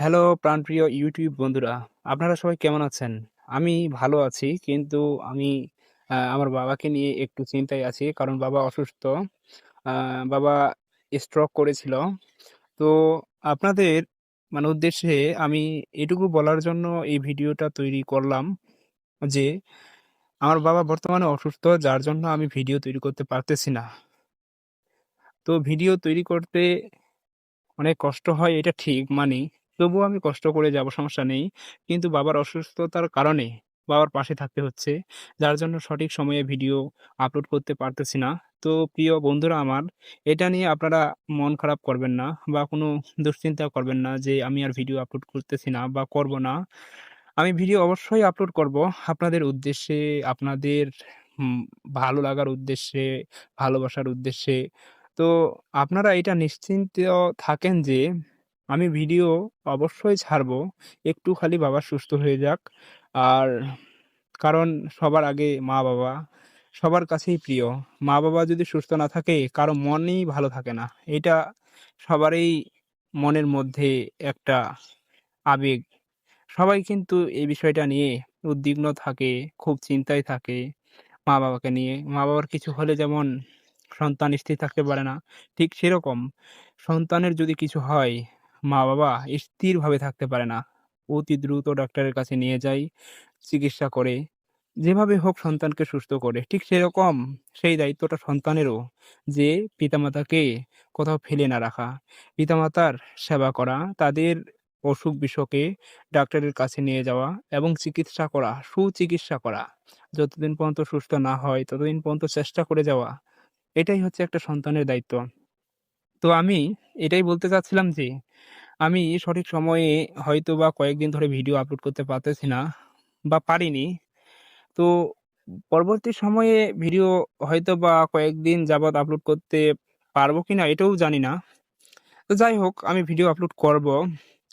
Hello প্রাণপ্রিয় YouTube বন্ধুরা। আপনারা সবাই কেমন আছেন? আমি ভালো আছি। কিন্তু আমি আমার বাবাকে নিয়ে একটু চিন্তায় আছি। কারণ বাবা অসুস্থ। আ বাবা স্ট্রোক করেছিল। তো আপনাদের উদ্দেশ্যে আমি এটুকু বলার জন্য এই ভিডিওটা তৈরি করলাম যে, আমার বাবা বর্তমানে অসুস্থ যার জন্য আমি ভিডিও তৈরি করতে পারতেছি না। তো ভিডিও তৈরি করতে অনেক কষ্ট হয় এটা ঠিক মানি। তবুও আমি কষ্ট করে যাবো সমস্যা নেই। কিন্তু বাবার অসুস্থতার কারণে বাবার পাশে থাকতে হচ্ছে। যার জন্য সঠিক সময়ে ভিডিও আপলোড করতে পারতেছি না। তো প্রিয় বন্ধুরা আমার, এটা নিয়ে আপনারা মন খারাপ করবেন না বা কোনো দুশ্চিন্তা করবেন না যে আমি আর ভিডিও আপলোড করতেছি না বা করব না। আমি ভিডিও অবশ্যই আপলোড করব আপনাদের উদ্দেশ্যে, আপনাদের হুম ভালো লাগার উদ্দেশ্যে, ভালোবাসার উদ্দেশ্যে। তো আপনারা এটা নিশ্চিন্ত থাকেন যে আমি ভিডিও অবশ্যই ছাড়বো। একটু খালি বাবা সুস্থ হয়ে যাক। আর কারণ সবার আগে মা-বাবা সবার কাছেই প্রিয়। মা-বাবা যদি সুস্থ না থাকে কারো মনই ভালো থাকে না। এটা সবারই মনের মধ্যে একটা আবেগ। সবাই কিন্তু এই বিষয়টা নিয়ে উদ্বিগ্ন থাকে, খুব চিন্তায় থাকে মা-বাবাকে নিয়ে। মা-বাবার কিছু হলে যেমন সন্তান স্থির থাকতে পারে না, ঠিক সেরকম সন্তানের যদি কিছু হয়, মা-বাবা স্থিরভাবে থাকতে পারে না। অতি দ্রুত ডাক্তারের কাছে নিয়ে যায়, চিকিৎসা করে, যেভাবে হোক সন্তানকে সুস্থ করে। ঠিক সেরকম সেই দায়িত্বটা সন্তানেরও যে পিতামাতাকে কোথাও ফেলে না রাখা। পিতামাতার সেবা করা, তাদের অসুখ-বিসুখে ডাক্তারের কাছে নিয়ে যাওয়া এবং চিকিৎসা করা, সুচিকিৎসা করা। যতদিন পর্যন্ত সুস্থ না হয় ততদিন পর্যন্ত চেষ্টা করে যাওয়া। এটাই হচ্ছে একটা সন্তানের দায়িত্ব। তো আমি এটাই বলতে চাচ্ছিলাম যে, আমি সঠিক সময়ে হয়তোবা কয়েকদিন ধরে ভিডিও আপলোড করতে পারতেছি না বা পারিনি। তো পরবর্তী সময়ে ভিডিও হয়তোবা কয়েকদিন যাবৎ আপলোড করতে পারবো কিনা এটাও জানি না। তো যাই হোক আমি ভিডিও আপলোড করব।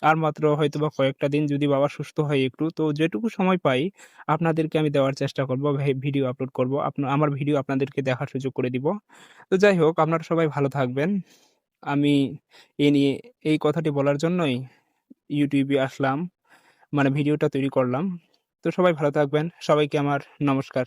আর মাত্র হয়তোবা কয়েকটা দিন যদি বাবা সুস্থ হয় একটু, তো যেটুকু সময় পাই আপনাদেরকে আমি দেওয়ার চেষ্টা করব। ভিডিও আপলোড করব। আমার ভিডিও আপনাদেরকে দেখার সুযোগ করে দিব। তো যাই হোক আপনারা সবাই ভালো থাকবেন। আমি এ নিয়ে এই কথাটি বলার জন্যই YouTube এ আসলাম। ভিডিওটা তৈরি করলাম। তো সবাই ভালো থাকবেন। সবাইকে আমার নমস্কার।